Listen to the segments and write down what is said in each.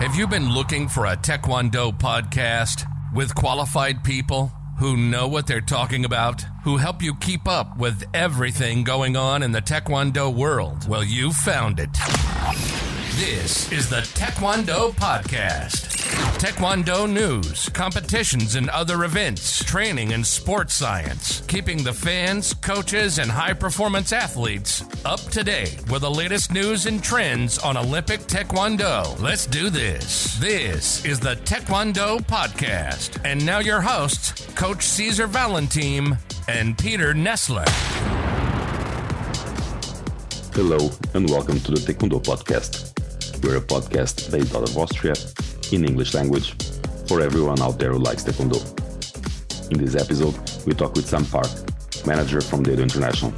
Have you been looking for a Taekwondo podcast with qualified people who know what they're talking about, who help you keep up with everything going on in the Taekwondo world? Well, you found it. This is the Taekwondo Podcast. Taekwondo news, competitions and other events, training and sports science, keeping the fans, coaches, and high-performance athletes up to date with the latest news and trends on Olympic Taekwondo. Let's do this. This is the Taekwondo Podcast. And now your hosts, Coach Cesar Valentin and Peter Nessler. Hello and welcome to the Taekwondo Podcast. We're a podcast based out of Austria in English language for everyone out there who likes Taekwondo. In this episode, we talk with Sam Park, manager from Daedo International.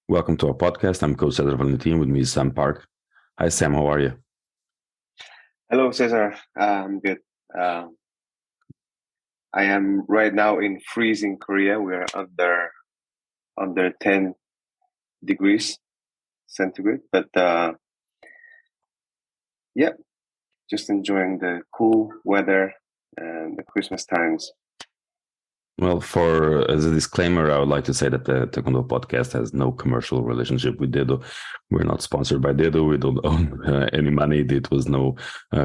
Welcome to our podcast. I'm Coach Cesar Valentin. With me is Sam Park. Hi, Sam. How are you? Hello, Cesar. I'm good. I am right now in freezing Korea. We are under 10 degrees centigrade, but just enjoying the cool weather and the Christmas times. Well, as a disclaimer, I would like to say that the Taekwondo Podcast has no commercial relationship with Daedo. We're not sponsored by Daedo. We don't own any money. It was no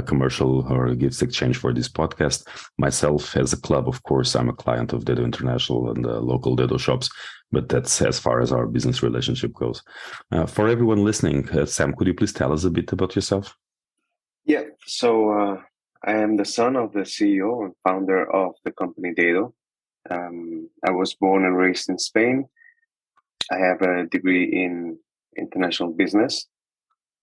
commercial or gifts exchange for this podcast. Myself, as a club, of course, I'm a client of Daedo International and the local Daedo shops, but that's as far as our business relationship goes. For everyone listening, Sam, could you please tell us a bit about yourself? Yeah, so I am the son of the CEO and founder of the company Daedo. I was born and raised in Spain. I have a degree in international business,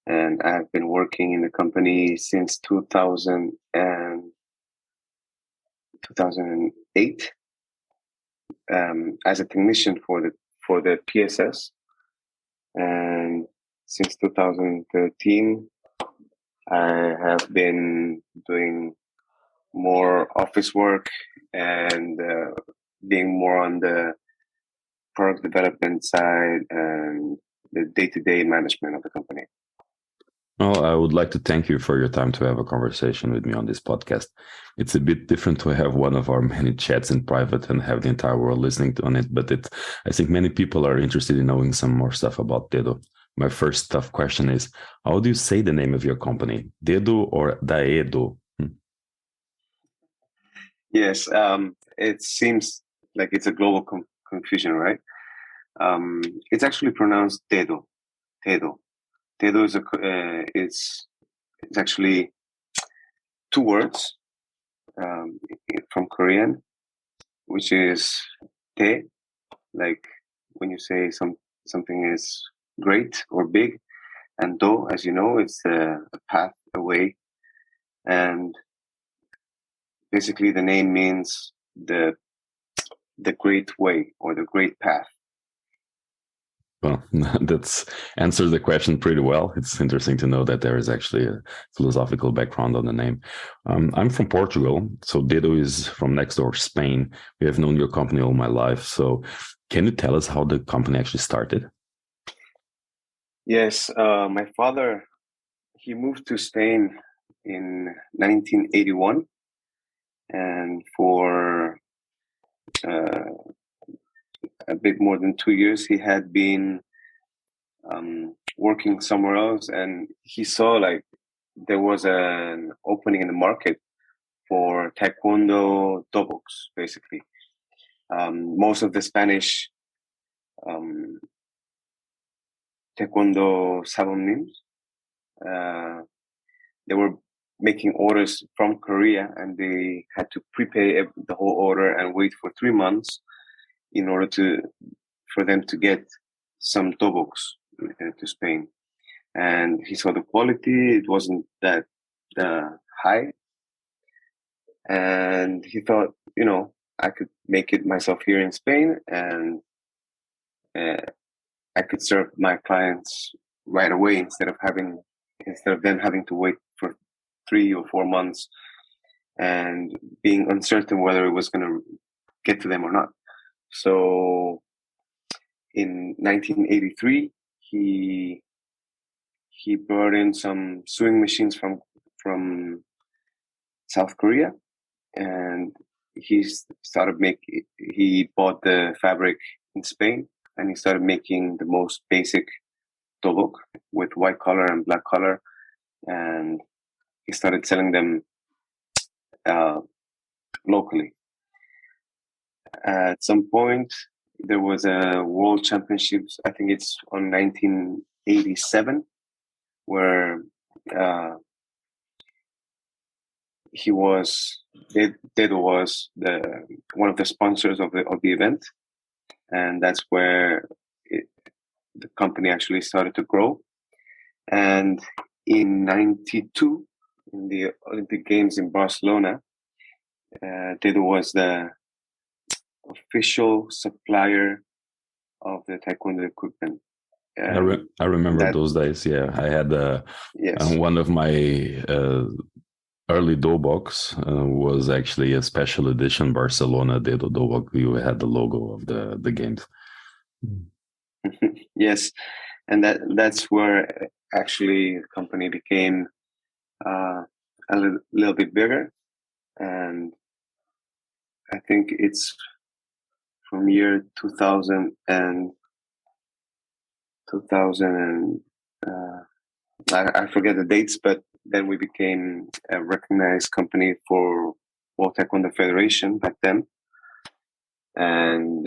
and I've been working in the company since 2008 as a technician for the PSS. And since 2013, I have been doing more office work and being more on the product development side and the day-to-day management of the company. Well, I would like to thank you for your time to have a conversation with me on this podcast. It's a bit different to have one of our many chats in private and have the entire world listening on it, but I think many people are interested in knowing some more stuff about Daedo. My first tough question is, how do you say the name of your company? Daedo or Daedo? Yes, it seems like it's a global confusion, right? It's actually pronounced Daedo. Daedo is it's actually two words from Korean, which is Dae, like when you say something is great or big, and Do, as you know, it's a path, a way, and basically the name means the great way or the great path. Well, that answers the question pretty well. It's interesting to know that there is actually a philosophical background on the name. I'm from Portugal, so Daedo is from next door, Spain. We have known your company all my life. So can you tell us how the company actually started? Yes, my father, he moved to Spain in 1981. And for a bit more than 2 years, he had been working somewhere else, and he saw like there was an opening in the market for Taekwondo doboks, basically. Most of the Spanish Taekwondo sabonim, they were making orders from Korea, and they had to prepay the whole order and wait for 3 months in order for them to get some doboks to Spain. And he saw the quality; it wasn't that high, and he thought, I could make it myself here in Spain, and I could serve my clients right away instead of them having to wait for 3 or 4 months and being uncertain whether it was going to get to them or not. So in 1983, he brought in some sewing machines from South Korea, and he bought the fabric in Spain, and he started making the most basic dobok with white collar and black collar, and he started selling them locally. At some point, there was a World Championships. I think it's on 1987, where Daedo was one of the sponsors of the event, and that's where the company actually started to grow. And in '92, in the Olympic Games in Barcelona, Daedo was the official supplier of the taekwondo equipment. I remember those days. Yeah, I had yes. One of my early Dobok was actually a special edition Barcelona Daedo Dobok. You had the logo of the games. Yes, and that's where actually the company became a little bit bigger, and I think it's from year 2000 and I forget the dates, but then we became a recognized company for World Taekwondo Federation back then, and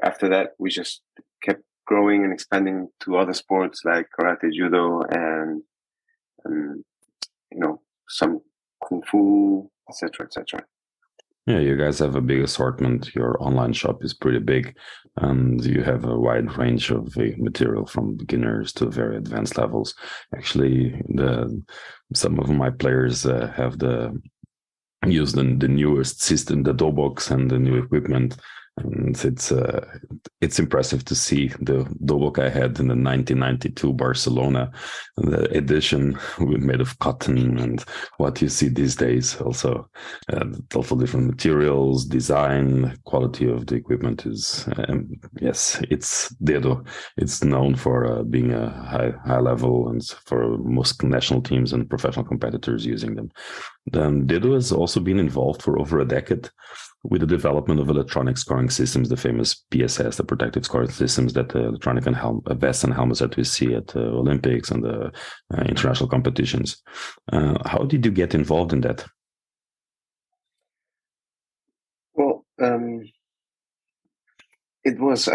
after that we just kept growing and expanding to other sports like karate, judo, and some kung fu, etc., etc. Yeah, you guys have a big assortment. Your online shop is pretty big, and you have a wide range of material from beginners to very advanced levels. Actually, some of my players have use the newest system, the Dobox, and the new equipment. And it's impressive to see the Dobok I had in the 1992 Barcelona, the edition made of cotton, and what you see these days. Also different materials, design, quality of the equipment is yes, it's Daedo. It's known for being a high level, and for most national teams and professional competitors using them. Daedo has also been involved for over a decade with the development of electronic scoring systems, the famous PSS, the protective scoring systems, that electronic and vests and helmets that we see at the Olympics and the international competitions. How did you get involved in that? Well, I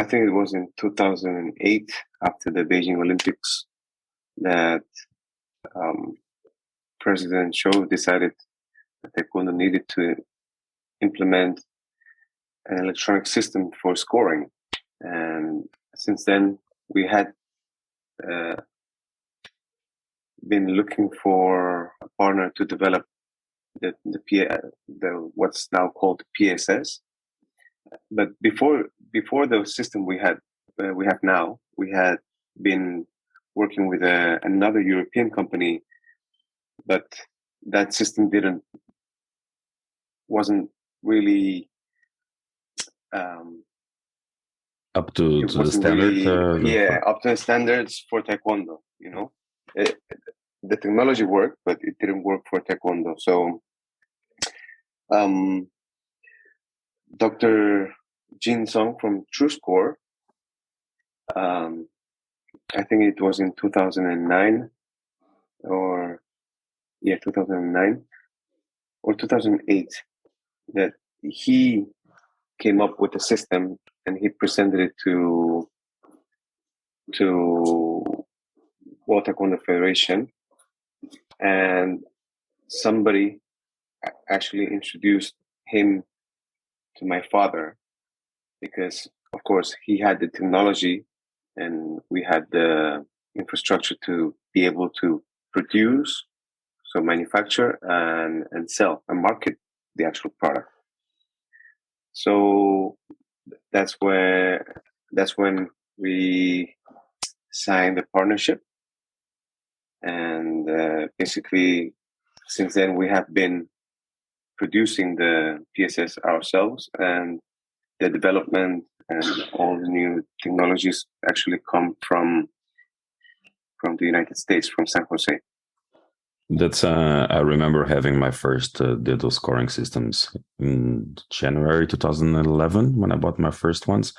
think it was in 2008, after the Beijing Olympics, that President Zhou decided that Taekwondo needed to implement an electronic system for scoring. And since then, we had been looking for a partner to develop the what's now called PSS. But before the system we have now, we had been working with another European company, but that system wasn't really up to the standard. Up to the standards for Taekwondo. The technology worked, but it didn't work for Taekwondo. So, Dr. Jin Song from TrueScore, I think it was in 2009 or 2009 or 2008, that he came up with a system, and he presented it to World Taekwondo Federation, and somebody actually introduced him to my father, because of course he had the technology and we had the infrastructure to be able to produce, so manufacture and sell and market the actual product. So that's when we signed the partnership, And basically, since then, we have been producing the PSS ourselves, and the development and all the new technologies actually come from the United States, from San Jose. That's I remember having my first Daedo scoring systems in January 2011 when I bought my first ones,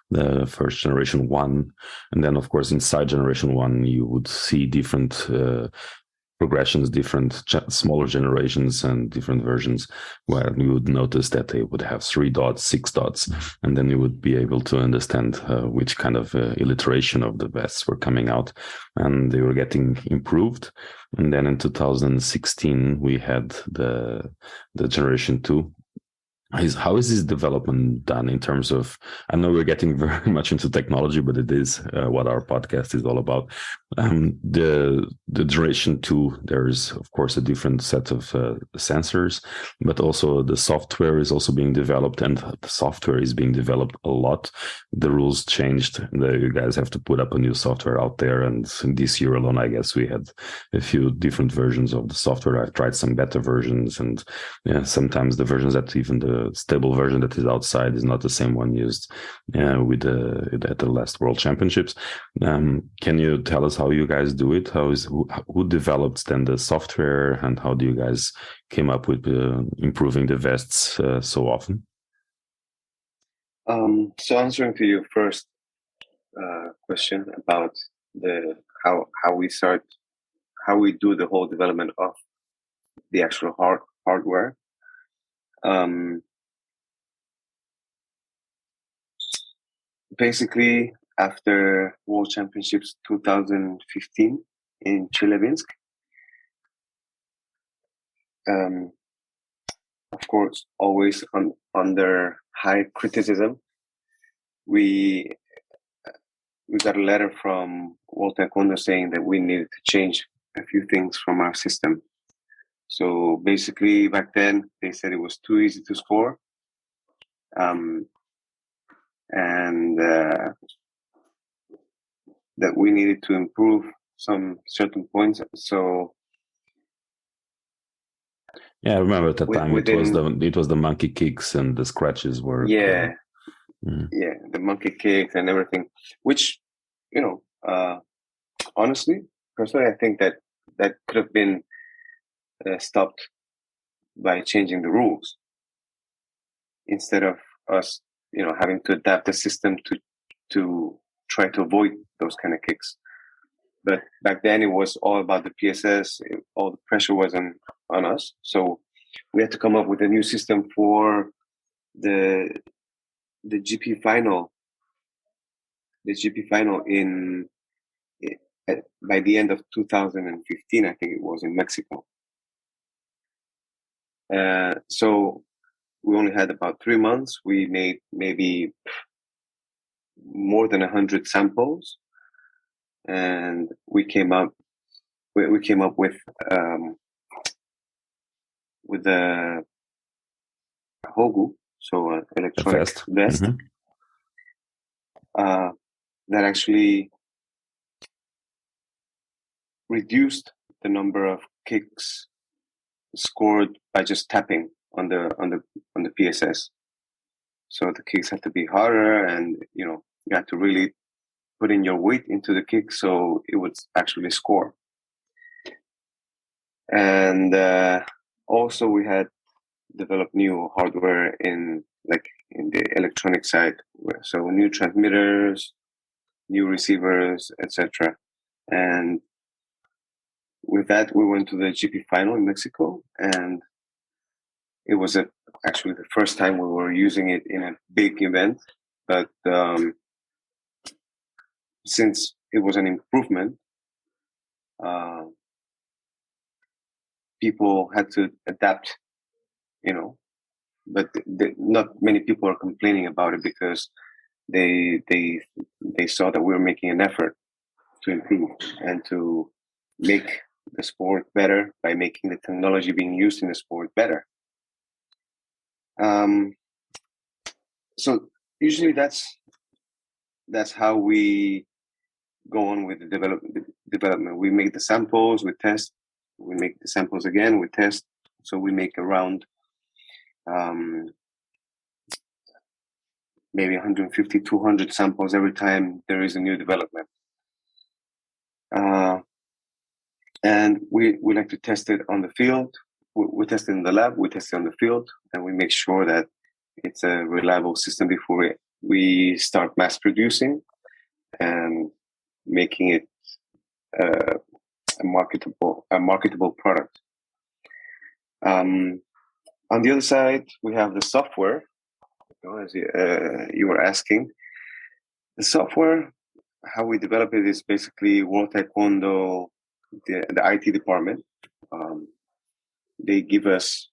the first generation one, and then of course inside generation one you would see different progressions, different smaller generations and different versions, where you would notice that they would have 3 dots, 6 dots, and then you would be able to understand which kind of alliteration of the vests were coming out, and they were getting improved. And then in 2016 we had the generation 2. How is this development done in terms of, I know we're getting very much into technology, but it is what our podcast is all about. The generation 2, there's of course a different set of sensors, but also the software is also being developed, and the software is being developed a lot. The rules changed. You guys have to put up a new software out there, and this year alone, I guess we had a few different versions of the software. I've tried some beta versions, and sometimes the versions that even the stable version that is outside is not the same one used with at the last World Championships. Can you tell us how you guys do it? Who develops then the software, and how do you guys came up with improving the vests so often? So answering to your first question about how we do the whole development of the actual hardware. Basically, after World Championships 2015 in Chelyabinsk, of course, always under high criticism, we got a letter from World Taekwondo saying that we needed to change a few things from our system. So basically, back then, they said it was too easy to score. And that we needed to improve some certain points. So yeah, I remember at that time it was the monkey kicks and the scratches were yeah, the monkey kicks and everything. Which, honestly, personally, I think that could have been stopped by changing the rules instead of us, having to adapt the system to try to avoid those kind of kicks. But back then it was all about the PSS. All the pressure was on us. So we had to come up with a new system for the GP final. The GP final by the end of 2015, I think it was, in Mexico. So we only had about 3 months. We made maybe more than 100 samples, and we came up with the Hogu, so an electronic vest, that actually reduced the number of kicks scored by just tapping on the PSS. So the kicks have to be harder, and you have to really put in your weight into the kick so it would actually score. And also we had developed new hardware in the electronic side, so new transmitters, new receivers, etc. And with that, we went to the GP final in Mexico, and it was actually the first time we were using it in a big event. But since it was an improvement, people had to adapt, but not many people are complaining about it because they saw that we were making an effort to improve and to make the sport better by making the technology being used in the sport better. So usually that's how we go on with the development. We make the samples, we test, we make the samples again, we test. So we make around maybe 150, 200 samples every time there is a new development. And we like to test it on the field. We test it in the lab, we test it on the field, and we make sure that it's a reliable system before we start mass producing and making it a marketable product. On the other side, we have the software. As you were asking, the software, how we develop it is basically World Taekwondo, the IT department. They give us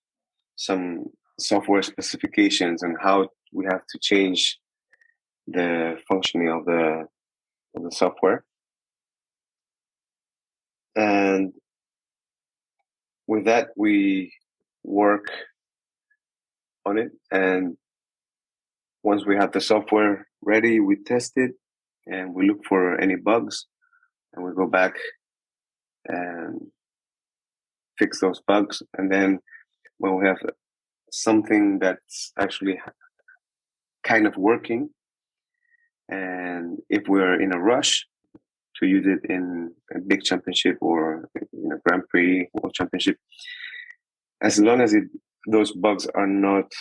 some software specifications and how we have to change the functioning of the software. And with that, we work on it. And once we have the software ready, we test it and we look for any bugs, and we go back and fix those bugs. And then when we have something that's actually kind of working, and if we're in a rush to use it in a big championship or in a Grand Prix World Championship, as long as those bugs are not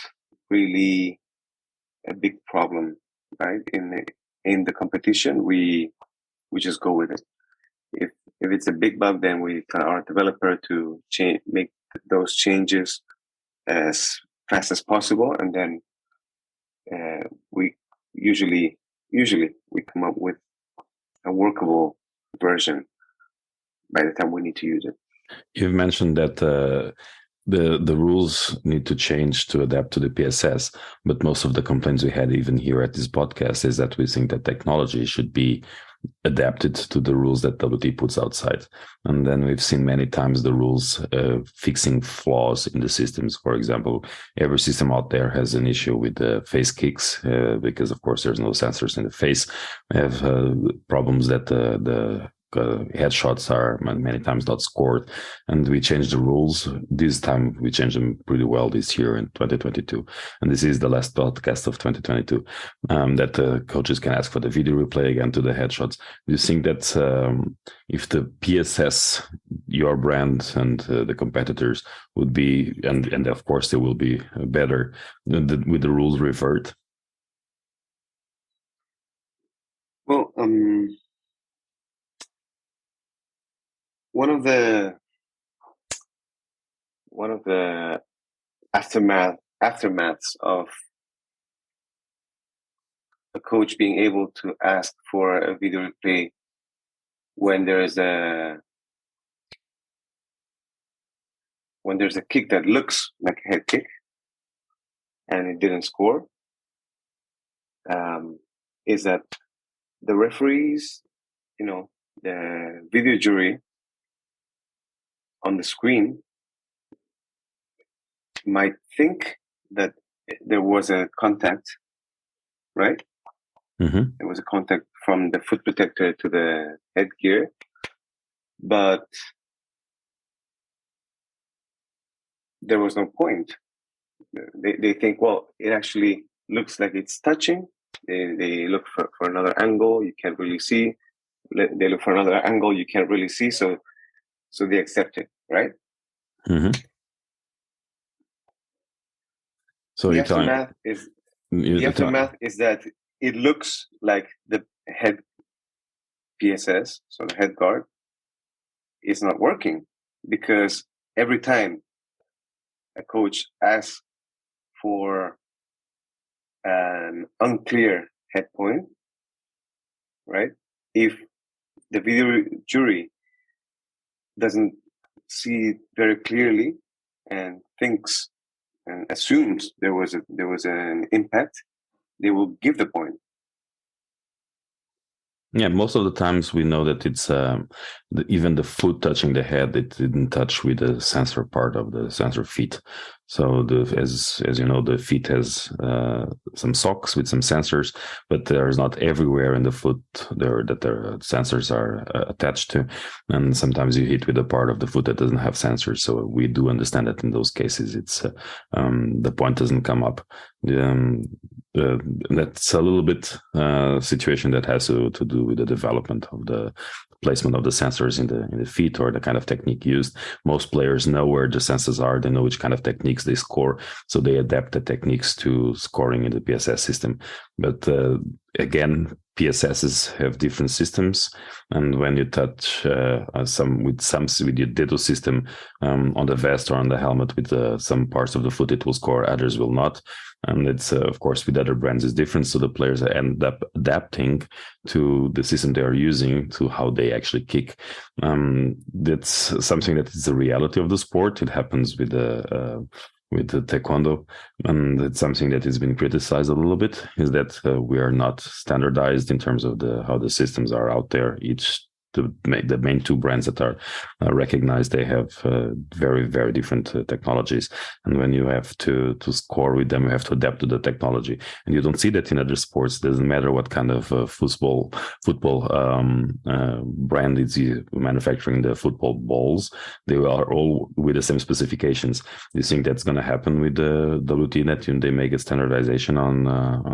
really a big problem, right? In the competition, we just go with it. If it's a big bug, then we tell our developer to make those changes as fast as possible, and then we usually we come up with a workable version by the time we need to use it. You've mentioned that the rules need to change to adapt to the PSS, but most of the complaints we had even here at this podcast is that we think that technology should be adapted to the rules that WT puts outside. And then we've seen many times the rules fixing flaws in the systems. For example, every system out there has an issue with the face kicks because, of course, there's no sensors in the face. We have problems that the headshots are many times not scored, and we changed the rules this time. We changed them pretty well this year in 2022, and this is the last podcast of 2022 that coaches can ask for the video replay again to the headshots. Do you think that if the PSS, your brand and the competitors would be, and of course they will be better with the rules revert? Well, one of the aftermaths of a coach being able to ask for a video replay when there's a kick that looks like a head kick and it didn't score, is that the referees, the video jury on the screen might think that there was a contact, right? Mm-hmm. There was a contact from the foot protector to the headgear, but there was no point. They think, well, it actually looks like it's touching. They look for another angle you can't really see. They look for another angle you can't really see, so they accept it, right? Mm-hmm. So the aftermath is that it looks like the head PSS, so the head guard, is not working, because every time a coach asks for an unclear head point, right? If the video jury doesn't see it very clearly and thinks and assumes there was an impact, they will give the point. Yeah, most of the times we know that it's even the foot touching the head, it didn't touch with the sensor part of the sensor feet. So as you know, the feet has some socks with some sensors, but there's not everywhere in the foot that the sensors are attached to, and sometimes you hit with a part of the foot that doesn't have sensors. So we do understand that in those cases, it's the point doesn't come up. That's a little bit situation that has to do with the development of the placement of the sensors in the feet, or the kind of technique used. Most players know where the sensors are. They know which kind of techniques they score, so they adapt the techniques to scoring in the PSS system. But again, PSSs have different systems, and when you touch with your Daedo system on the vest or on the helmet with some parts of the foot, it will score, others will not. And it's of course with other brands is different, so the players end up adapting to the system they are using to how they actually kick. That's something that is the reality of the sport. It happens with the taekwondo, and it's something that has been criticized a little bit, is that we are not standardized in terms of how the systems are out there. The main two brands that are recognized, they have very, very different technologies, and when you have to score with them, you have to adapt to the technology, and you don't see that in other sports. It doesn't matter what kind of football brand is manufacturing the football balls, they are all with the same specifications. Do you think that's going to happen with the WT, that they make a standardization on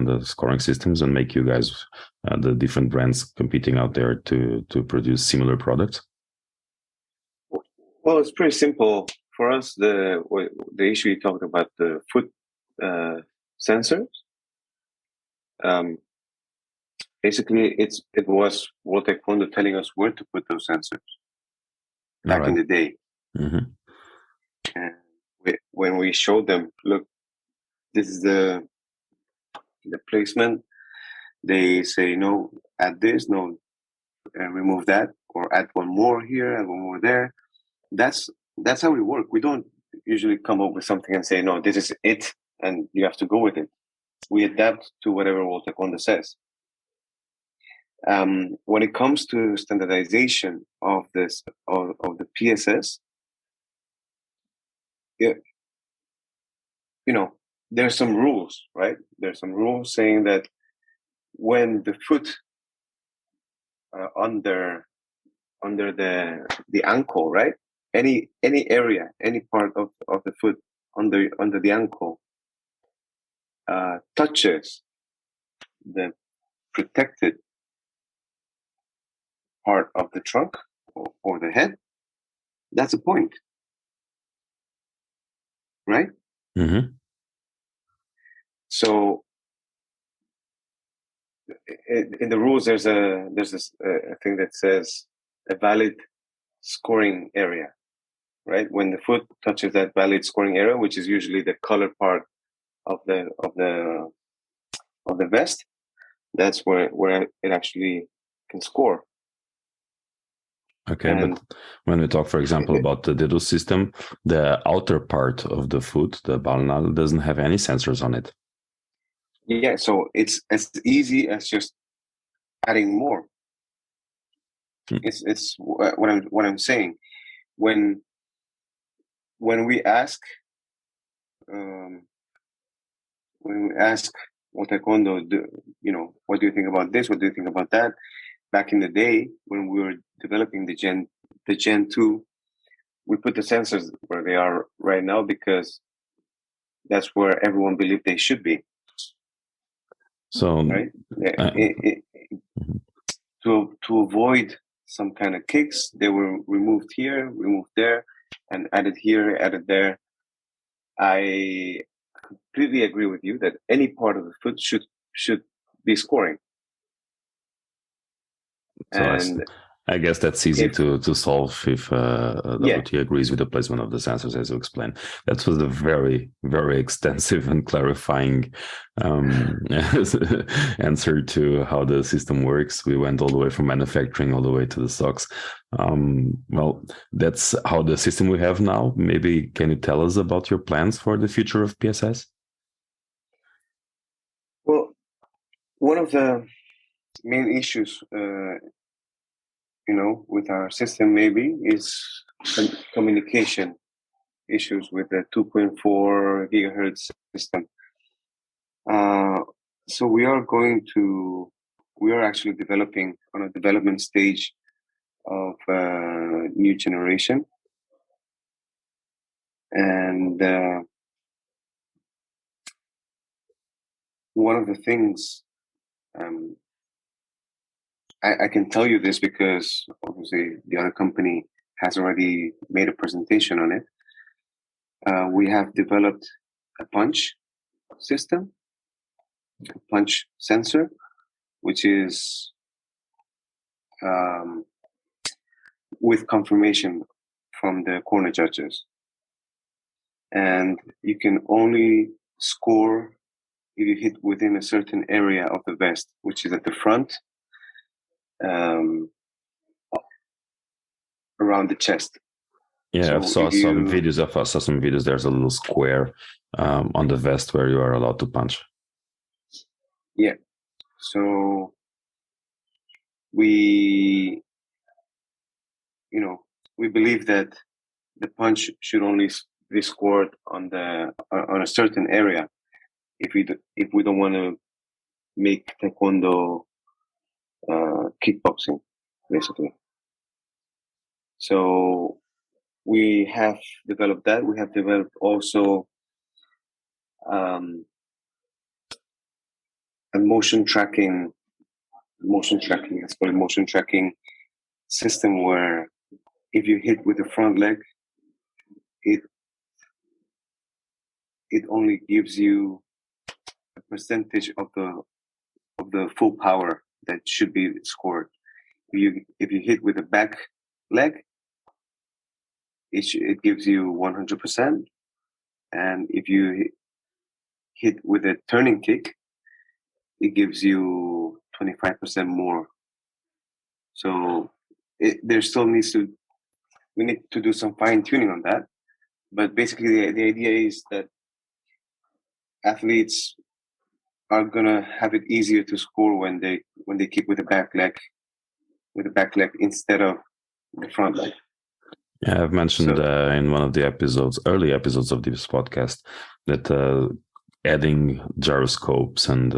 the scoring systems and make you guys the different brands competing out there to produce similar products? Well, it's pretty simple for us. The issue you talked about, the foot sensors. Basically, it was World Taekwondo telling us where to put those sensors back in the day. Mm-hmm. And when we showed them, look, this is the placement. They say, no, add this, no, remove that, or add one more here and one more there. That's how we work. We don't usually come up with something and say, no, this is it, and you have to go with it. We adapt to whatever World Taekwondo says. When it comes to standardization of this of the PSS, there's some rules, right? There's some rules saying that when the foot under the ankle, right? Any area, any part of the foot under the ankle touches the protected part of the trunk or the head, that's a point, right? Mm-hmm. So in the rules, there's this thing that says a valid scoring area, right? When the foot touches that valid scoring area, which is usually the collar part of the vest, that's where it actually can score. Okay, but when we talk, for example, about the Daedo system, the outer part of the foot, the balnal, doesn't have any sensors on it. Yeah, so it's as easy as just adding more. It's what I'm saying. When we ask what Taekwondo, what do you think about this? What do you think about that? Back in the day, when we were developing the Gen 2, we put the sensors where they are right now because that's where everyone believed they should be. So, right? To avoid some kind of kicks, they were removed here, removed there, and added here, added there. I completely agree with you that any part of the foot should be scoring. So and I guess that's easy to solve if WT agrees with the placement of the sensors, as you explained. That was a very, very extensive and clarifying answer to how the system works. We went all the way from manufacturing all the way to the socks. Well, that's how the system we have now. Maybe can you tell us about your plans for the future of PSS? Well, one of the main issues with our system maybe is communication issues with the 2.4 gigahertz system. So we are actually developing on a development stage of new generation. And one of the things, I can tell you this because obviously the other company has already made a presentation on it. We have developed a punch system, a punch sensor, which is with confirmation from the corner judges. And you can only score if you hit within a certain area of the vest, which is at the front, around the chest. Yeah, I saw some videos. There's a little square on the vest where you are allowed to punch. Yeah. So we believe that the punch should only be scored on a certain area. If we don't want to make taekwondo kickboxing, basically. So we have developed that. We have developed also a motion tracking. It's called a motion tracking system where if you hit with the front leg, it only gives you a percentage of the full power that should be scored. If you hit with the back leg, it gives you 100%, and if you hit with a turning kick, it gives you 25% more. So we need to do some fine tuning on that. But basically, the idea is that athletes are gonna have it easier to score when they kick with the back leg instead of the front leg. Yeah, I've mentioned in one of the early episodes of this podcast, that adding gyroscopes and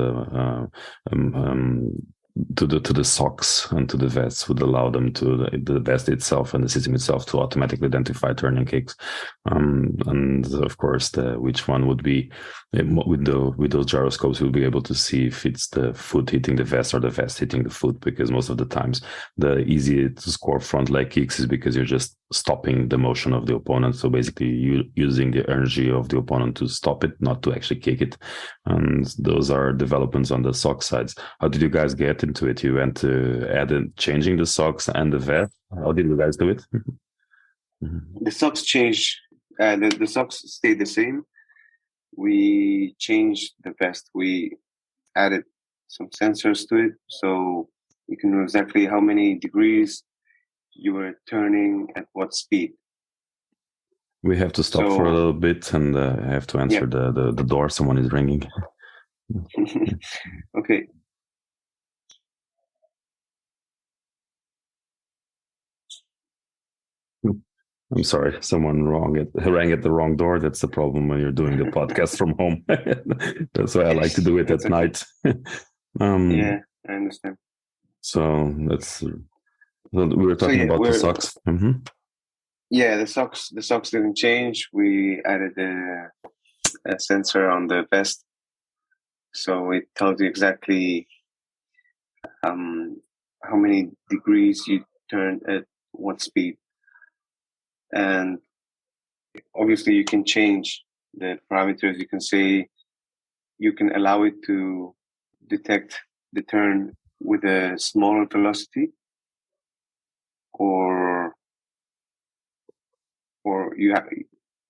to the socks and to the vests would allow them to the vest itself and the system itself to automatically identify turning kicks, and of course which one would be with those gyroscopes we'll be able to see if it's the foot hitting the vest or the vest hitting the foot, because most of the times the easier to score front leg kicks is because you're just stopping the motion of the opponent, so basically you using the energy of the opponent to stop it, not to actually kick it. And those are developments on the sock sides. How did you guys get into it? You went to changing the socks and the vest. How did you guys do it? The socks changed. The socks stayed the same. We changed the vest. We added some sensors to it, so you can know exactly how many degrees you were turning at what speed. We have to stop for a little bit, and I have to answer the door. Someone is ringing. Okay. I'm sorry, someone rang at the wrong door. That's the problem when you're doing the podcast from home. That's why I like to do it at night. Yeah, I understand. So we were talking about the socks. Mm-hmm. Yeah, the socks didn't change. We added a sensor on the vest, so it tells you exactly how many degrees you turn at what speed. And obviously you can change the parameters. You can say you can allow it to detect the turn with a smaller velocity, or you have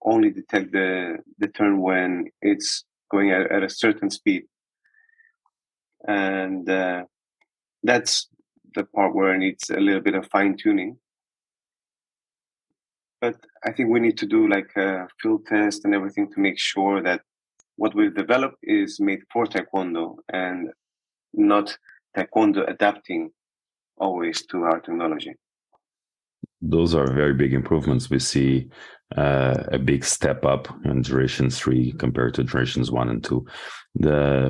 only detect the turn when it's going at a certain speed. And that's the part where it needs a little bit of fine tuning. But I think we need to do like a field test and everything to make sure that what we've developed is made for Taekwondo and not Taekwondo adapting always to our technology. those are very big improvements. We see a big step up in Generation 3 compared to Generations 1 and 2.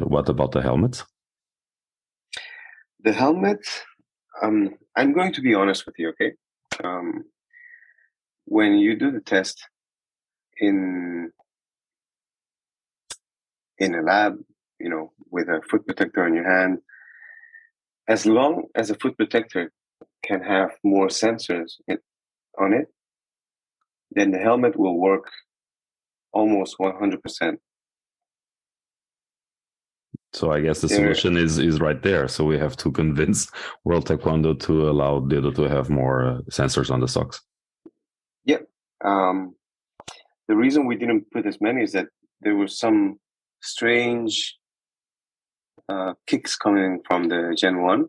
What about the helmets? The helmet, I'm going to be honest with you, okay? When you do the test in a lab, with a foot protector on your hand, as long as a foot protector can have more sensors on it, then the helmet will work almost 100%. So I guess the solution is right there. So we have to convince World Taekwondo to allow Daedo to have more sensors on the socks. Yeah. The reason we didn't put as many is that there were some strange kicks coming from the Gen 1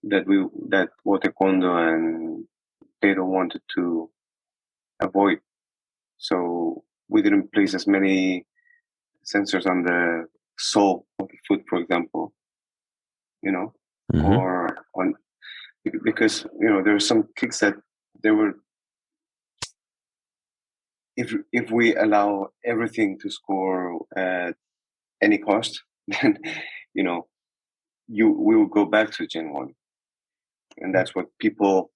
that World Taekwondo and Daedo wanted to avoid. So we didn't place as many sensors on the sole of the foot, for example, or on, because, there are some kicks that they were, if we allow everything to score at any cost, then, we will go back to Gen 1. And that's what people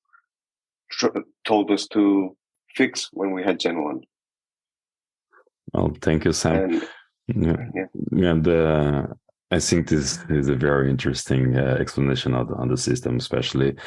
told us to fix when we had Gen 1. Well, thank you, Sam. I think this is a very interesting explanation on the system, especially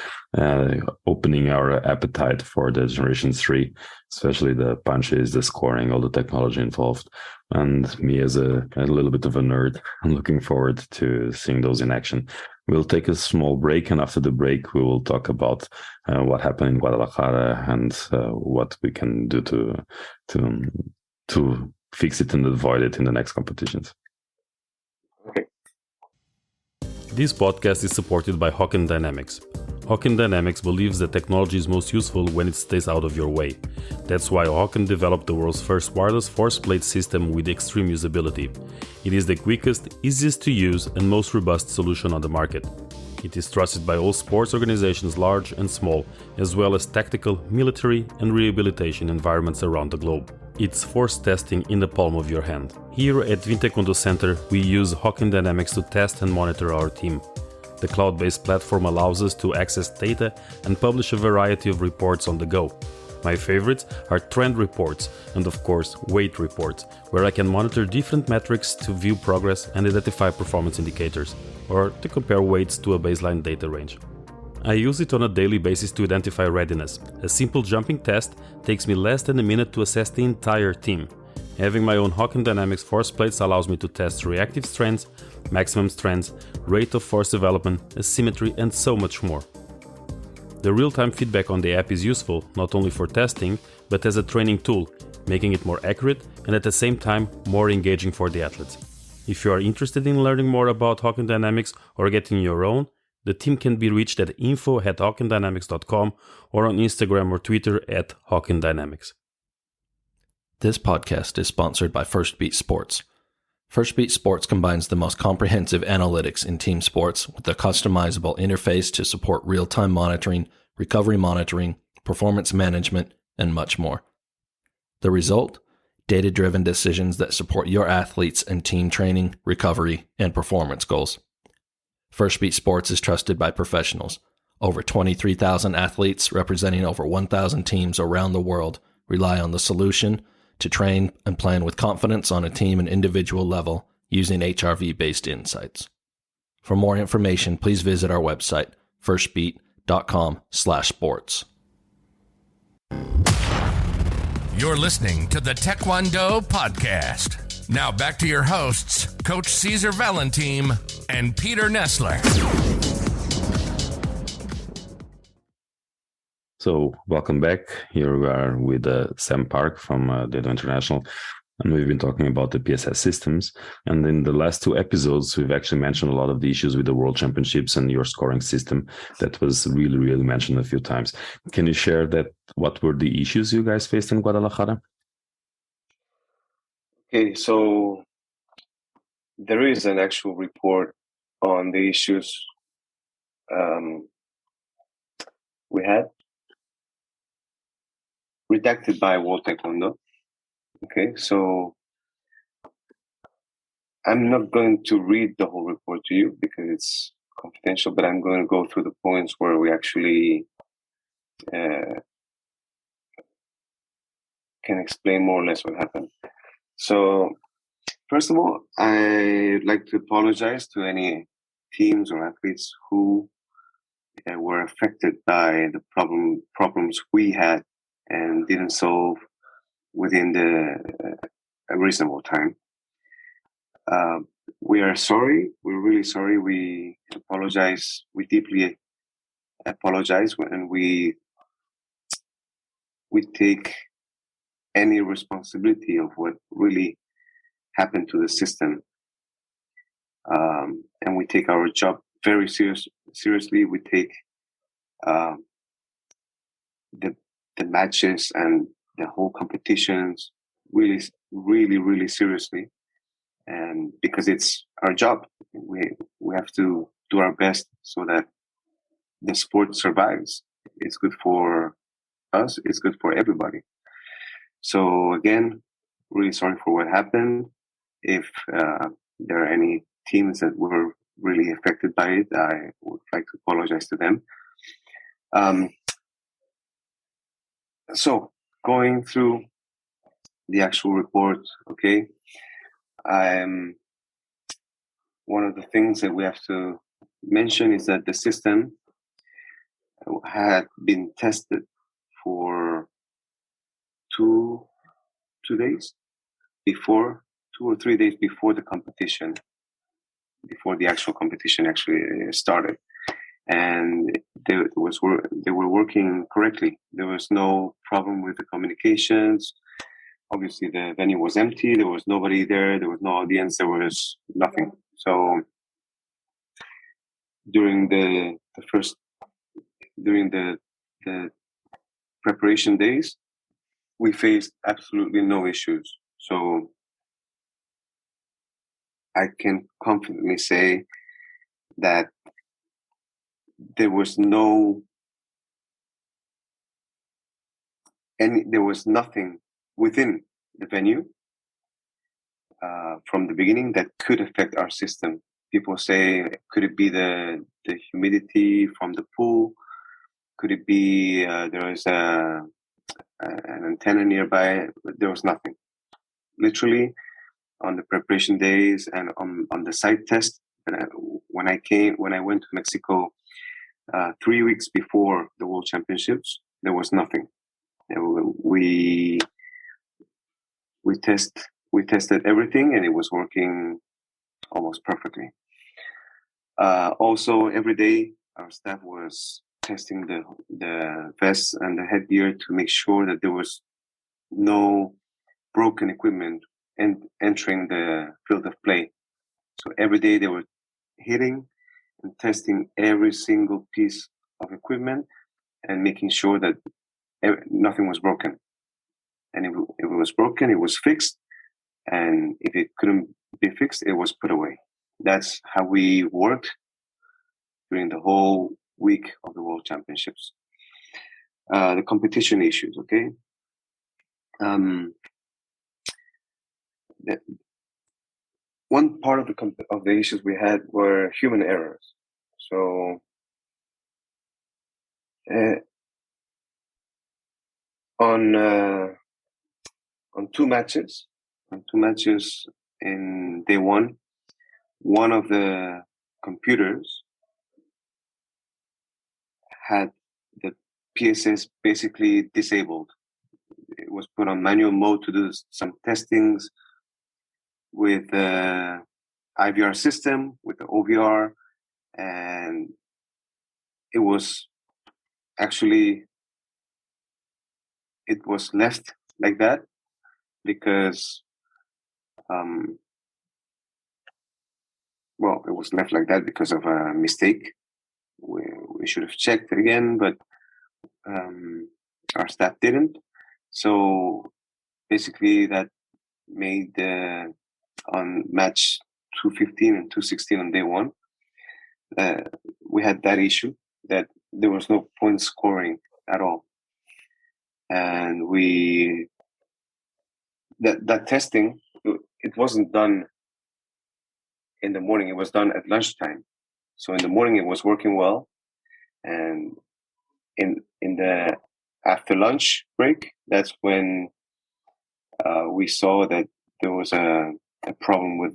opening our appetite for the Generation 3, especially the punches, the scoring, all the technology involved. And me as a little bit of a nerd, I'm looking forward to seeing those in action. We'll take a small break, and after the break, we will talk about what happened in Guadalajara and what we can do to fix it and avoid it in the next competitions. Okay. This podcast is supported by Hawken Dynamics. Hawken Dynamics believes that technology is most useful when it stays out of your way. That's why Hawken developed the world's first wireless force plate system with extreme usability. It is the quickest, easiest to use, and most robust solution on the market. It is trusted by all sports organizations, large and small, as well as tactical, military, and rehabilitation environments around the globe. It's force testing in the palm of your hand. Here at Taekwondo Center, we use Hawken Dynamics to test and monitor our team. The cloud-based platform allows us to access data and publish a variety of reports on the go. My favorites are trend reports and, of course, weight reports, where I can monitor different metrics to view progress and identify performance indicators, or to compare weights to a baseline data range. I use it on a daily basis to identify readiness. A simple jumping test takes me less than a minute to assess the entire team. Having my own Hawken Dynamics force plates allows me to test reactive strengths, maximum strengths, rate of force development, asymmetry, and so much more. The real-time feedback on the app is useful not only for testing, but as a training tool, making it more accurate and at the same time more engaging for the athletes. If you are interested in learning more about Hawken Dynamics or getting your own, the team can be reached at info@hawkendynamics.com or on Instagram or Twitter @HawkenDynamics. This podcast is sponsored by First Beat Sports. First Beat Sports combines the most comprehensive analytics in team sports with a customizable interface to support real-time monitoring, recovery monitoring, performance management, and much more. The result? Data-driven decisions that support your athletes and team training, recovery, and performance goals. First Beat Sports is trusted by professionals. Over 23,000 athletes representing over 1,000 teams around the world rely on the solution to train and plan with confidence on a team and individual level using HRV-based insights. For more information, please visit our website, firstbeat.com/sports. You're listening to the Taekwondo Podcast. Now back to your hosts, Coach Cesar Valentim and Peter Nessler. So welcome back. Here we are with Sam Park from Daedo International, and we've been talking about the PSS systems. And in the last two episodes, we've actually mentioned a lot of the issues with the World Championships and your scoring system that was really, really mentioned a few times. Can you share that? What were the issues you guys faced in Guadalajara? Okay, so there is an actual report on the issues we had, redacted by World Taekwondo. Okay, so I'm not going to read the whole report to you because it's confidential, but I'm going to go through the points where we actually can explain more or less what happened. So, first of all, I'd like to apologize to any teams or athletes who were affected by the problems we had and didn't solve within a reasonable time. We are sorry. We're really sorry. We apologize. We deeply apologize, and we take any responsibility of what really happened to the system, and we take our job very seriously. We take the matches and the whole competitions really, really, really seriously, and because it's our job, we have to do our best so that the sport survives. It's good for us. It's good for everybody. So again, really sorry for what happened. If there are any teams that were really affected by it, I would like to apologize to them. So going through the actual report, okay, one of the things that we have to mention is that the system had been tested for two days before, 2 or 3 days before the competition, before the actual competition actually started, and they were working correctly. There was no problem with the communications. Obviously, the venue was empty. There was nobody there. There was no audience. There was nothing. So during the preparation days, we faced absolutely no issues. So I can confidently say that there was nothing within the venue from the beginning that could affect our system. People say, could it be the humidity from the pool? Could it be there was an antenna nearby? There was nothing. Literally, on the preparation days and on the site test, when I went to Mexico 3 weeks before the World Championships, there was nothing. We tested everything, and it was working almost perfectly. Also, every day our staff was testing the vests and the headgear to make sure that there was no broken equipment entering the field of play. So every day they were hitting and testing every single piece of equipment and making sure that nothing was broken. And if it was broken, it was fixed. And if it couldn't be fixed, it was put away. That's how we worked during the whole week of the World Championships. The competition issues, okay? One part of the issues we had were human errors. So on two matches in day one of the computers had the PSS basically disabled. It was put on manual mode to do some testings with the IVR system, with the OVR, and it was left like that because it was left like that because of a mistake. We should have checked it again, but our staff didn't. So basically that made on match 215 and 216 on day one, we had that issue that there was no point scoring at all. And that testing, it wasn't done in the morning, it was done at lunchtime. So in the morning it was working well, and in the after lunch break, that's when we saw that there was a problem with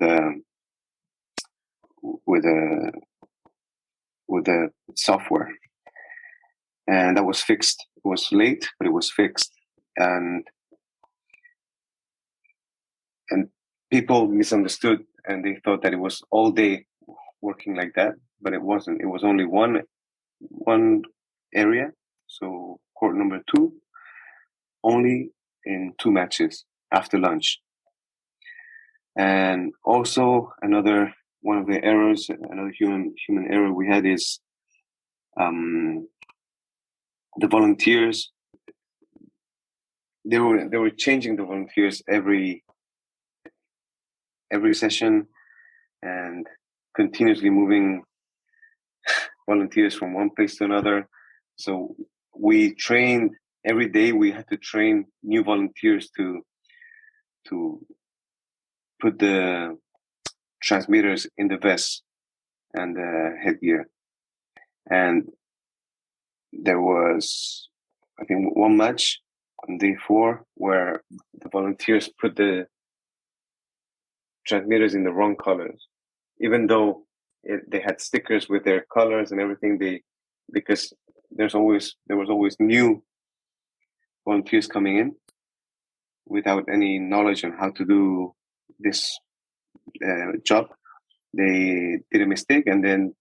the software, and that was fixed. It was late, but it was fixed, and people misunderstood, and they thought that it was all day working like that, but it wasn't. It was only one area, so court number 2, only in 2 matches after lunch. And also another one of the errors, another human error we had is the volunteers. They were changing the volunteers every session, and continuously moving volunteers from one place to another. So we trained every day. We had to train new volunteers to put the transmitters in the vest and the headgear. And there was, I think, one match on day 4 where the volunteers put the transmitters in the wrong colors, even though they had stickers with their colors and everything. Because there was always new volunteers coming in without any knowledge on how to do this job. They did a mistake, and then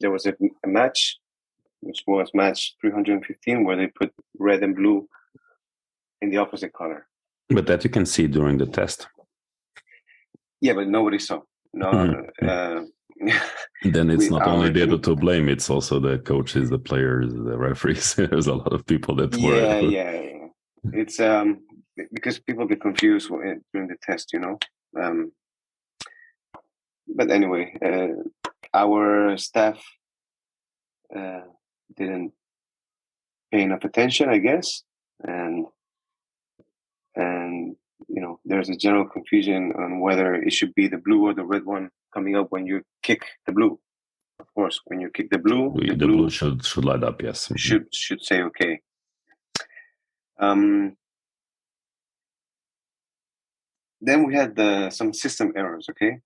there was a match, which was match 315, where they put red and blue in the opposite color. But that you can see during the test. Yeah, but nobody saw. No. Then it's not only Daedo to blame; it's also the coaches, the players, the referees. There's a lot of people that were. Yeah. It's because people get confused during the test, But anyway, our staff didn't pay enough attention, I guess, and there's a general confusion on whether it should be the blue or the red one coming up when you kick the blue. Of course, when you kick the blue, the blue should light up. Yes, should say okay. Then we had some system errors. Okay,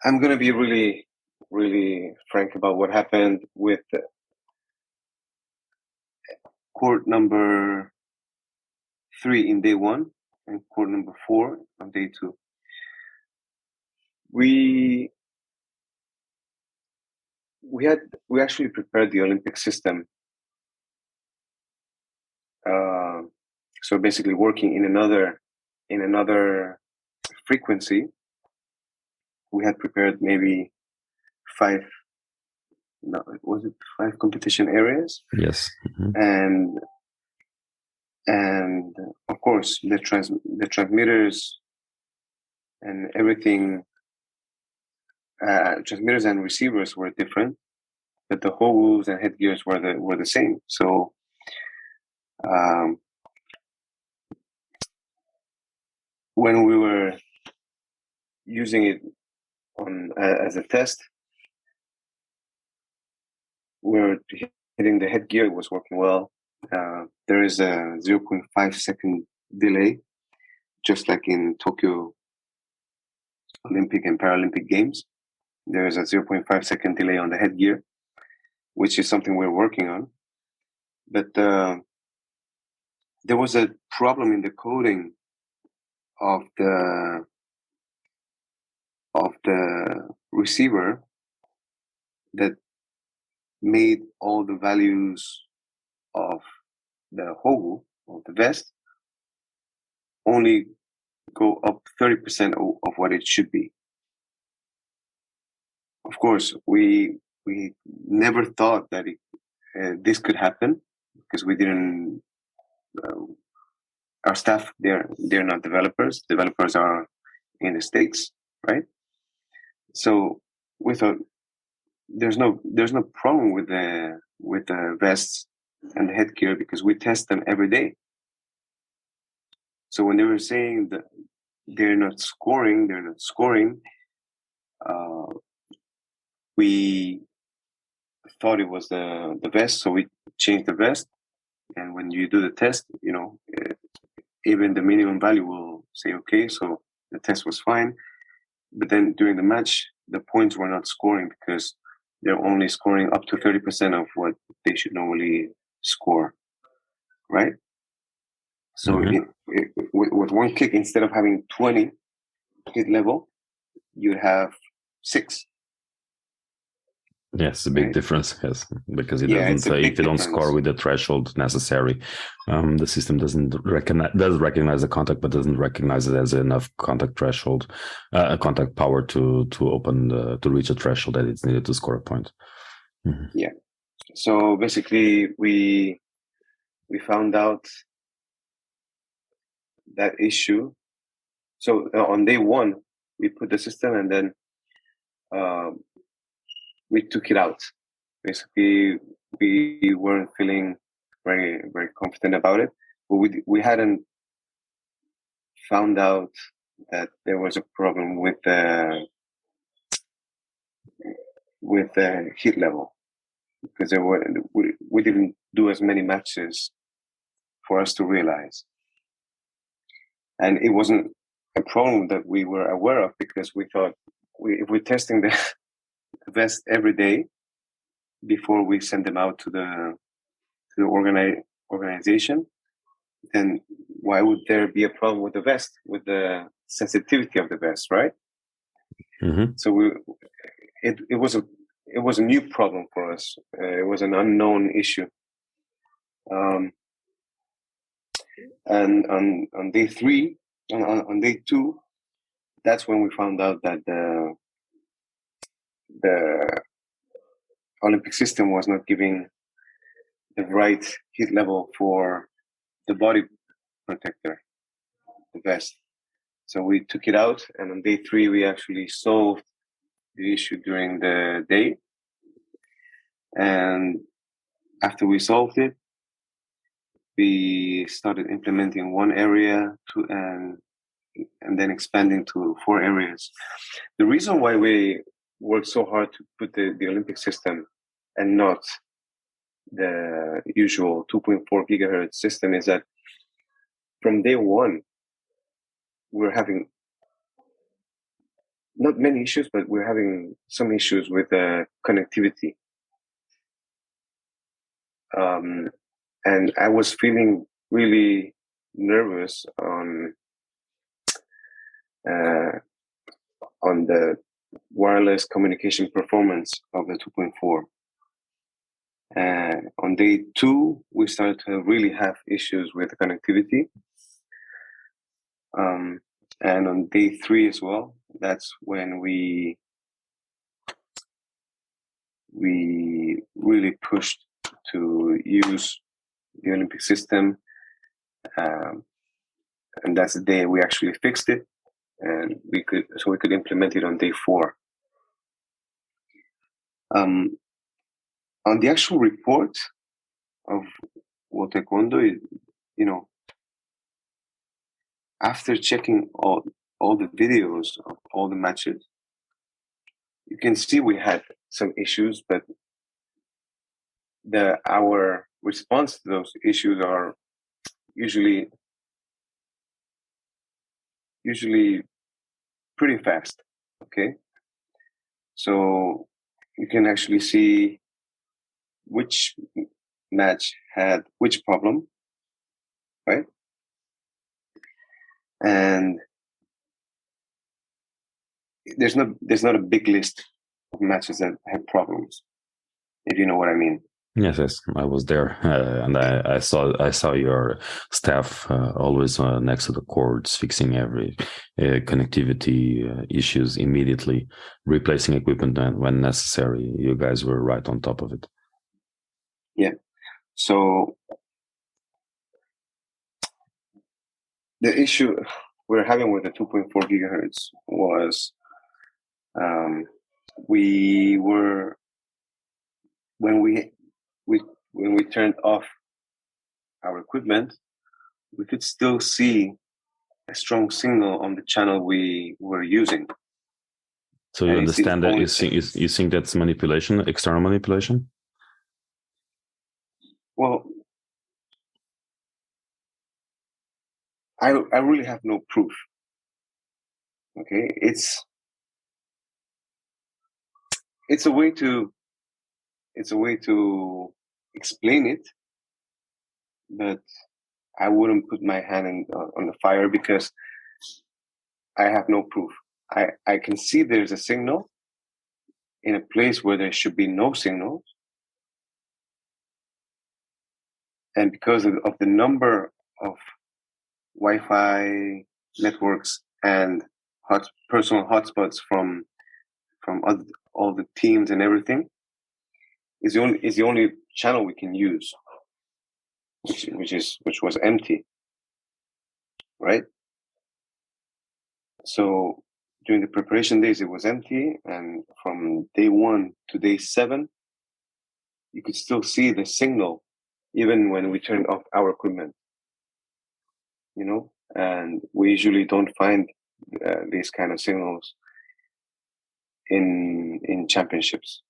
I'm gonna be really, really frank about what happened with court number 3 in day 1 and court number 4 on day 2. We actually prepared the Olympic system. So basically working in another frequency. We had prepared maybe 5 competition areas? Yes. Mm-hmm. And of course the transmitters and everything, transmitters and receivers were different, but the hose and headgears were the same. So when we were using it on as a test, we were hitting the headgear. It was working well. There is a 0.5 second delay, just like in Tokyo Olympic and Paralympic Games. There is a 0.5 second delay on the headgear, which is something we're working on. But there was a problem in the coding of the receiver that made all the values of the hogu, of the vest, only go up 30% of what it should be. Of course, we never thought that this could happen, because we didn't. Our staff, they're not developers. Developers are in the States, right? So we thought there's no problem with the vests and the headgear because we test them every day. So when they were saying that they're not scoring, we thought it was the vest, so we changed the vest. And when you do the test, even the minimum value will say okay, so the test was fine. But then during the match, the points were not scoring because they're only scoring up to 30% of what they should normally score, right? So with one kick, instead of having 20 hit level, you'd have 6. Yes, a big right? difference. Yes, because it Yeah, it's doesn't. a big If you don't difference. score with the threshold necessary, the system does recognize the contact, but doesn't recognize it as enough contact threshold, contact power to open to reach a threshold that it's needed to score a point. Mm-hmm. Yeah. So basically, we found out that issue. So on day 1, we put the system and then we took it out. Basically, we weren't feeling very, very confident about it, but we hadn't found out that there was a problem with the heat level because we didn't do as many matches for us to realize, and it wasn't a problem that we were aware of because we thought if we're testing the vest every day before we send them out to the organization, then why would there be a problem with the vest, with the sensitivity of the vest, right? Mm-hmm. So it was a new problem for us. It was an unknown issue. And on day 3, on day 2, that's when we found out that the Olympic system was not giving the right heat level for the body protector, the vest. So we took it out, and on day 3, we actually solved the issue during the day. And after we solved it, we started implementing one area and then expanding to 4 areas. The reason why we worked so hard to put the Olympic system and not the usual 2.4 gigahertz system is that from day 1, we're having not many issues, but we're having some issues with connectivity. And I was feeling really nervous on the wireless communication performance of the 2.4. On day 2, we started to really have issues with connectivity. And on day 3 as well, that's when we really pushed to use the Olympic system. And that's the day we actually fixed it, and we could implement it on day 4. On the actual report of World Taekwondo, after checking all the videos of all the matches, you can see we had some issues, but our response to those issues are usually pretty fast. Okay, so you can actually see which match had which problem, right? And there's not a big list of matches that had problems, if you know what I mean. Yes, I was there, and I saw your staff always next to the cords, fixing every connectivity issues immediately, replacing equipment when necessary. You guys were right on top of it. Yeah. So the issue we're having with the 2.4 gigahertz was we were when we turned off our equipment, we could still see a strong signal on the channel we were using. So you understand that you think that's manipulation, external manipulation? Well, I really have no proof. Okay, it's a way to explain it, but I wouldn't put my hand on the fire because I have no proof. I can see there's a signal in a place where there should be no signals, and because of the number of Wi-Fi networks and personal hotspots from all the teams and everything, is the only channel we can use, which was empty, right? So during the preparation days, it was empty, and from day 1 to day 7, you could still see the signal, even when we turned off our equipment. You know, and we usually don't find these kind of signals in championships.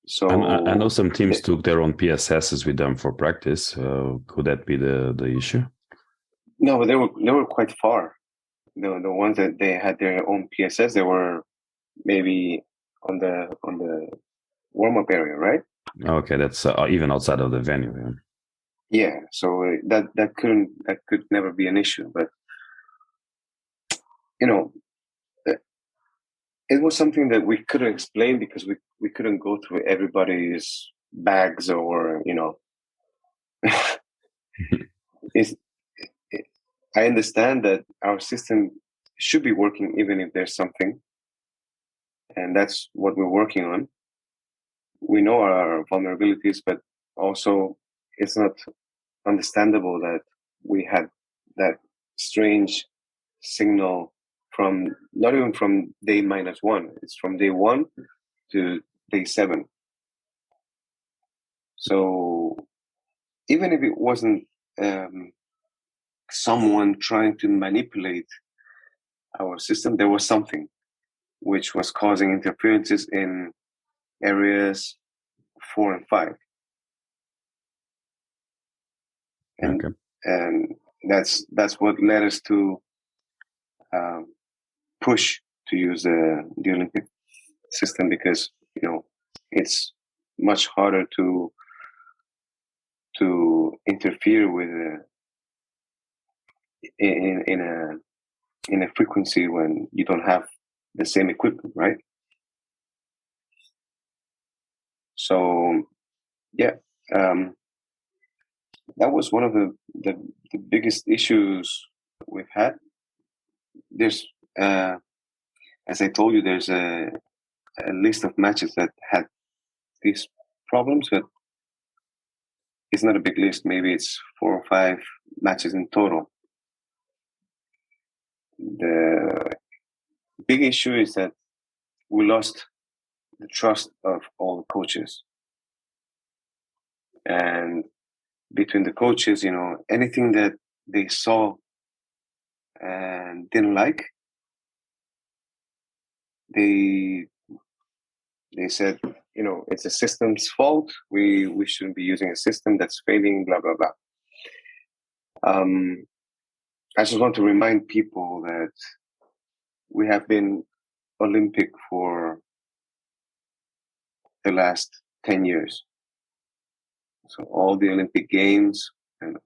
So I know some teams took their own PSSs with them for practice. Could that be the issue? No, but they were quite far. The ones that they had their own PSS, they were maybe on the warm up area, right? Okay, that's even outside of the venue. Yeah. Yeah, so that could never be an issue. But you know, it was something that we couldn't explain because we couldn't go through everybody's bags, or I understand that our system should be working even if there's something, and that's what we're working on. We know our vulnerabilities, but also it's not understandable that we had that strange signal from not even from day -1. It's from day 1 to day 7. So even if it wasn't someone trying to manipulate our system, there was something which was causing interferences in areas 4 and 5. And Okay. and that's what led us to push to use the Olympic system, because it's much harder to interfere with in a frequency when you don't have the same equipment, right? So yeah, that was one of the biggest issues we've had. There's as I told you, there's a list of matches that had these problems, but it's not a big list. Maybe it's 4 or 5 matches in total. The big issue is that we lost the trust of all the coaches. And between the coaches, anything that they saw and didn't like, they said, it's a system's fault. We shouldn't be using a system that's failing, blah, blah, blah. I just want to remind people that we have been Olympic for the last 10 years. So all the Olympic Games and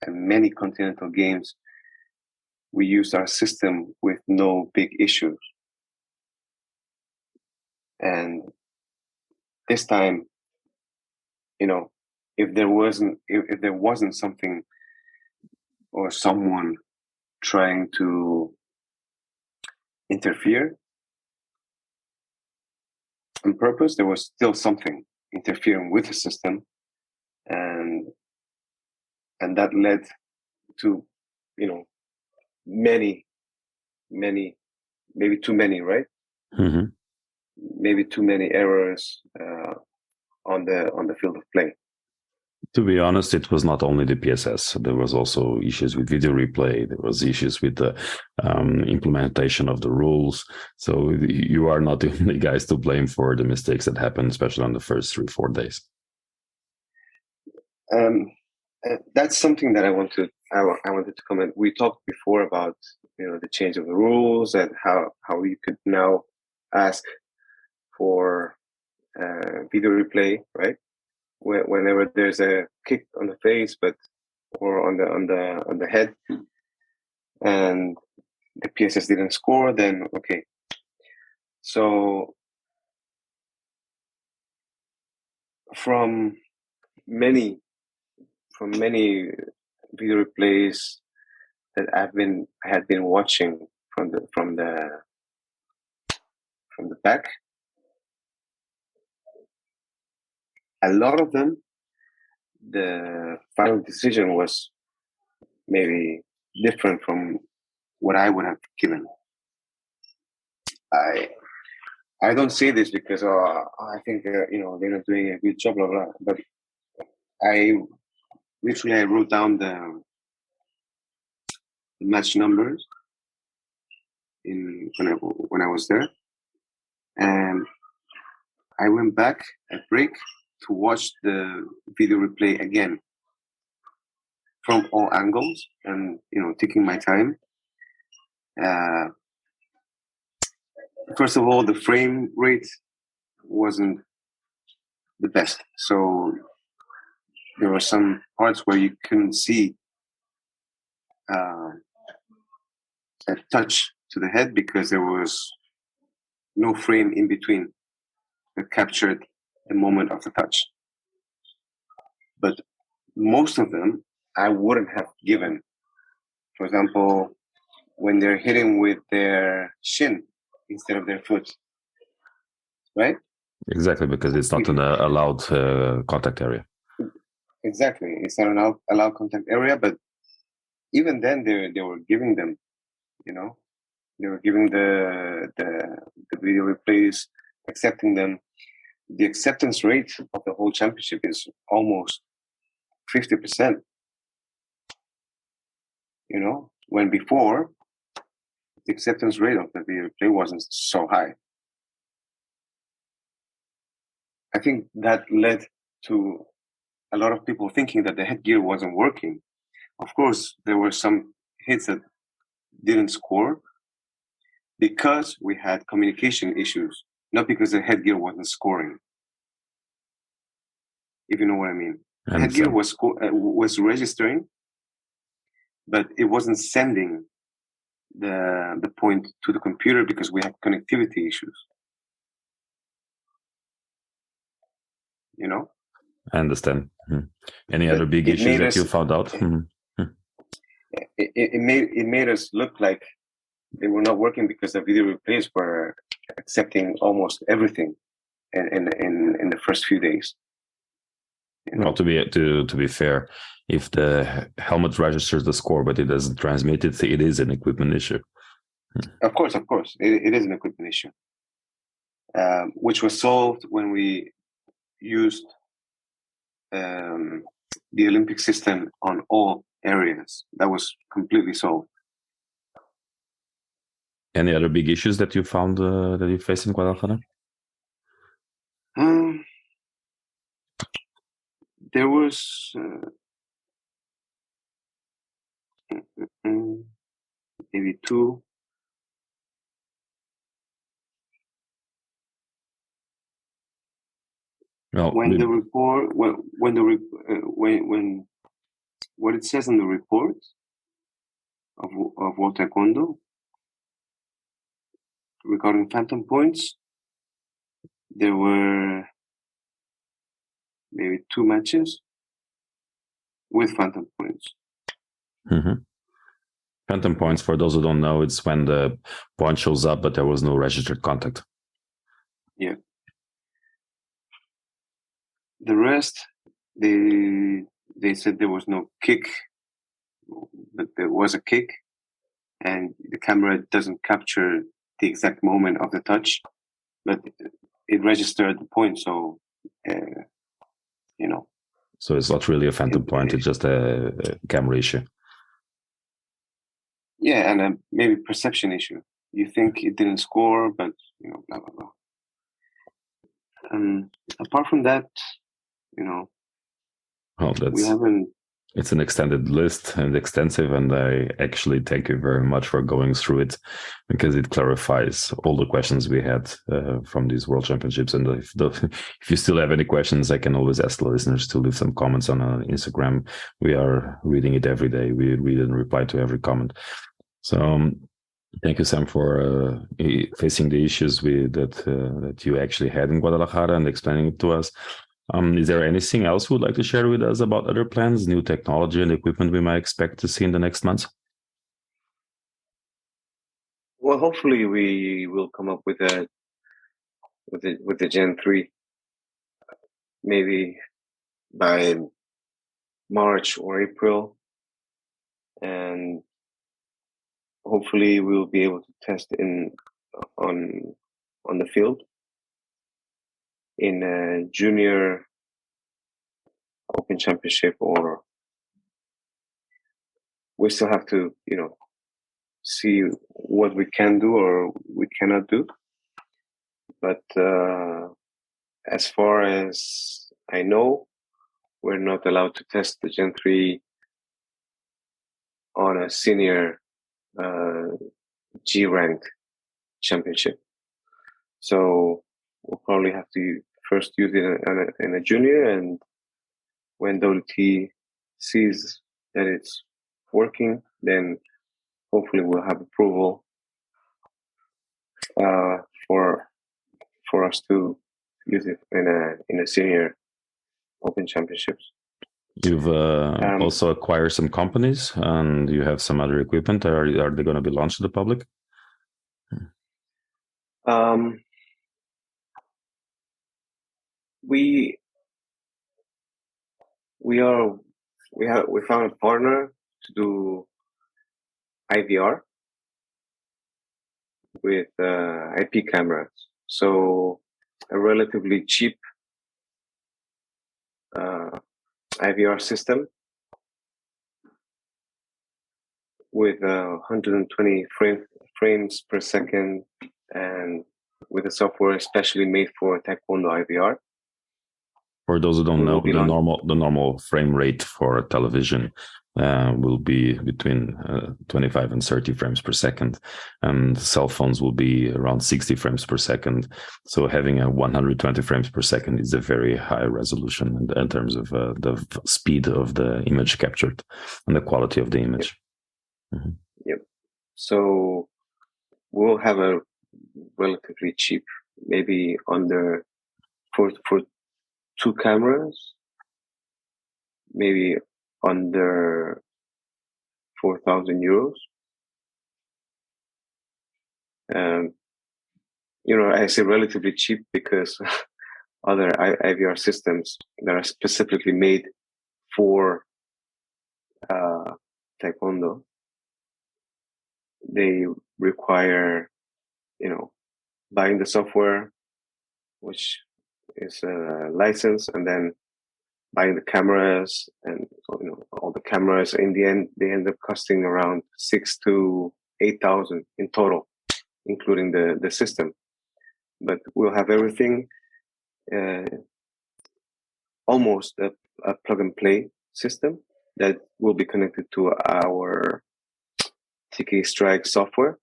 many continental games, we used our system with no big issues. And this time, if there wasn't something or someone trying to interfere on purpose, there was still something interfering with the system, and that led to many, maybe too many, right? Mm-hmm. Maybe too many errors, on the field of play. To be honest, it was not only the PSS. There was also issues with video replay. There was issues with the implementation of the rules. So you are not the only guys to blame for the mistakes that happened, especially on the first 3-4 days. That's something that I wanted to comment. We talked before about the change of the rules and how you could now ask for video replay, right? Whenever there's a kick on the face, or on the head, and the PSS didn't score, then okay. So from many video replays that I had been watching from the back, a lot of them, the final decision was maybe different from what I would have given. I don't say this because I think they're not doing a good job, blah blah. But I wrote down the match numbers when I was there, and I went back at break to watch the video replay again from all angles, and taking my time. First of all, the frame rate wasn't the best, so there were some parts where you couldn't see a touch to the head because there was no frame in between that captured the moment of the touch. But most of them I wouldn't have given. For example, when they're hitting with their shin instead of their foot, right? Exactly, because it's not an allowed contact area. Exactly, it's not an allowed contact area. But even then, they were giving them, they were giving the video replays, accepting them. The acceptance rate of the whole championship is almost 50%. When before the acceptance rate of the video replay wasn't so high. I think that led to a lot of people thinking that the headgear wasn't working. Of course, there were some hits that didn't score because we had communication issues, not because the headgear wasn't scoring. If you know what I mean. The headgear was registering, but it wasn't sending the point to the computer because we had connectivity issues. I understand. Mm-hmm. Any other big issues that you found out? Mm-hmm. It made us look like they were not working because the video replays were accepting almost everything in the first few days. Well, to be fair, if the helmet registers the score but it doesn't transmit it, it is an equipment issue. Of course, it is an equipment issue, which was solved when we used the Olympic system on all areas. That was completely solved. Any other big issues that you found that you faced in Guadalajara? There was maybe two. Well, when the report, when what it says in the report of World Taekwondo regarding phantom points, there were maybe 2 matches with phantom points. Mm-hmm. Phantom points, for those who don't know, it's when the point shows up but there was no registered contact. Yeah. The rest, they said there was no kick, but there was a kick, and the camera doesn't capture the exact moment of the touch, but it registered the point. So you know. So it's not really a phantom point; it's just a camera issue. Yeah, and maybe perception issue. You think it didn't score, but blah blah blah. Apart from that, Well, we haven't. It's an extended list and extensive, and I actually thank you very much for going through it because it clarifies all the questions we had from these World Championships. And if you still have any questions, I can always ask the listeners to leave some comments on Instagram. We are reading it every day. We read and reply to every comment. So thank you, Sam, for facing the issues that you actually had in Guadalajara and explaining it to us. Is there anything else you would like to share with us about other plans, new technology and equipment we might expect to see in the next months? Well, hopefully we will come up with the Gen 3 maybe by March or April, and hopefully we'll be able to test on the field in a junior Open Championship, or we still have to see what we can do or we cannot do. But as far as I know, we're not allowed to test the Gen 3 on a senior G-ranked championship. So we'll probably have to first use it in a junior, and when WT sees that it's working, then hopefully we'll have approval for us to use it in a senior Open Championships. You've also acquired some companies, and you have some other equipment. Are they going to be launched to the public? We found a partner to do IVR with IP cameras. So a relatively cheap IVR system with 120 frames per second, and with a software especially made for Taekwondo IVR. For those who don't know, the normal frame rate for television will be between 25 and 30 frames per second, and cell phones will be around 60 frames per second. So having a 120 frames per second is a very high resolution in terms of the speed of the image captured and the quality of the image. Yep. Mm-hmm. Yep. So we'll have a relatively cheap, maybe under for 2 cameras, maybe under 4,000 euros. I say relatively cheap because other IVR systems that are specifically made for Taekwondo, they require, buying the software, which is a license, and then buying the cameras, and all the cameras. In the end, they end up costing around 6,000 to 8,000 in total, including the system. But we'll have everything, almost a plug and play system that will be connected to our TK Strike software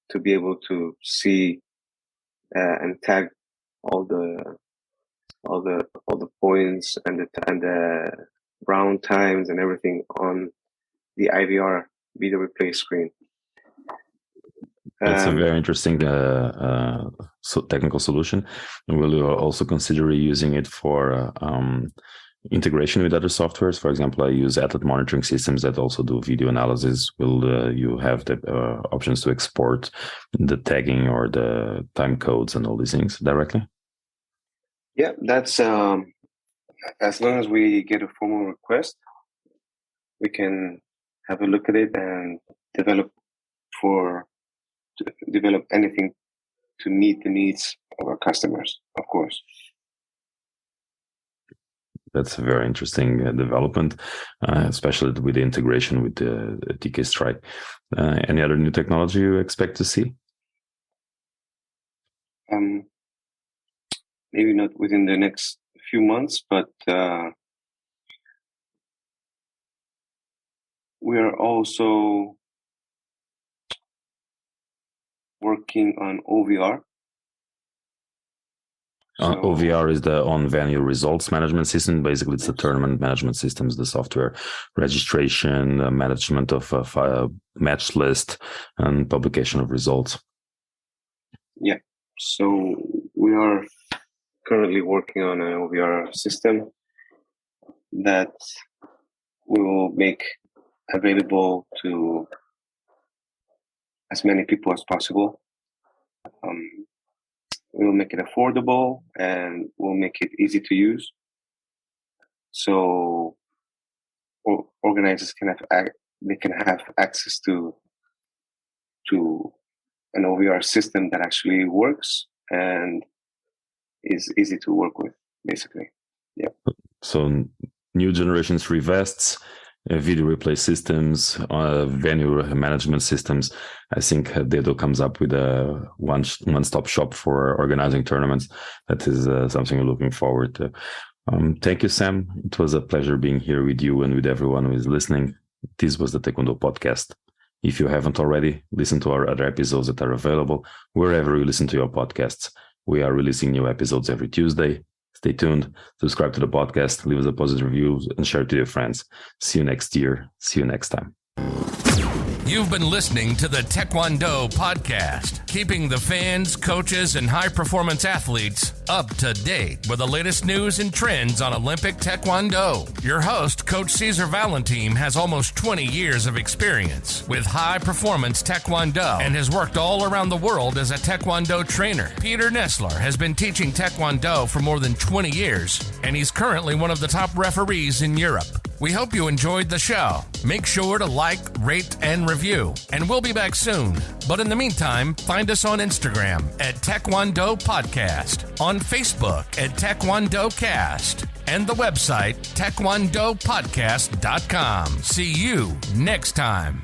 to be able to see and tag all the points and the round times and everything on the IVR video replay screen. That's a very interesting technical solution. And will you also consider using it for integration with other softwares? For example, I use athlete monitoring systems that also do video analysis. Will you have the options to export the tagging or the time codes and all these things directly? Yeah, that's as long as we get a formal request, we can have a look at it and develop anything to meet the needs of our customers, of course. That's a very interesting development, especially with the integration with the TK Strike. Any other new technology you expect to see? Maybe not within the next few months, but we are also working on OVR. OVR is the on-venue results management system. Basically, it's the tournament management systems, the software registration, management of a match list, and publication of results. Yeah. So we are currently working on an OVR system that we will make available to as many people as possible. We will make it affordable and we'll make it easy to use. So organizers can have access to an OVR system that actually works and is easy to work with, basically. Yeah. So new generation 3 vests, video replay systems, venue management systems. I think Daedo comes up with a one-stop shop for organizing tournaments. That is something we're looking forward to. Thank you, Sam. It was a pleasure being here with you and with everyone who is listening. This was the Taekwondo Podcast. If you haven't already, listen to our other episodes that are available wherever you listen to your podcasts. We are releasing new episodes every Tuesday. Stay tuned, subscribe to the podcast, leave us a positive review, and share it to your friends. See you next year. See you next time. You've been listening to the Taekwondo Podcast, keeping the fans, coaches, and high-performance athletes up to date with the latest news and trends on Olympic Taekwondo. Your host, Coach Cesar Valentin, has almost 20 years of experience with high-performance Taekwondo and has worked all around the world as a Taekwondo trainer. Peter Nessler has been teaching Taekwondo for more than 20 years, and he's currently one of the top referees in Europe. We hope you enjoyed the show. Make sure to like, rate, and review, and we'll be back soon. But in the meantime, find us on Instagram at Taekwondo Podcast, on Facebook at Taekwondo Cast, and the website taekwondopodcast.com. See you next time.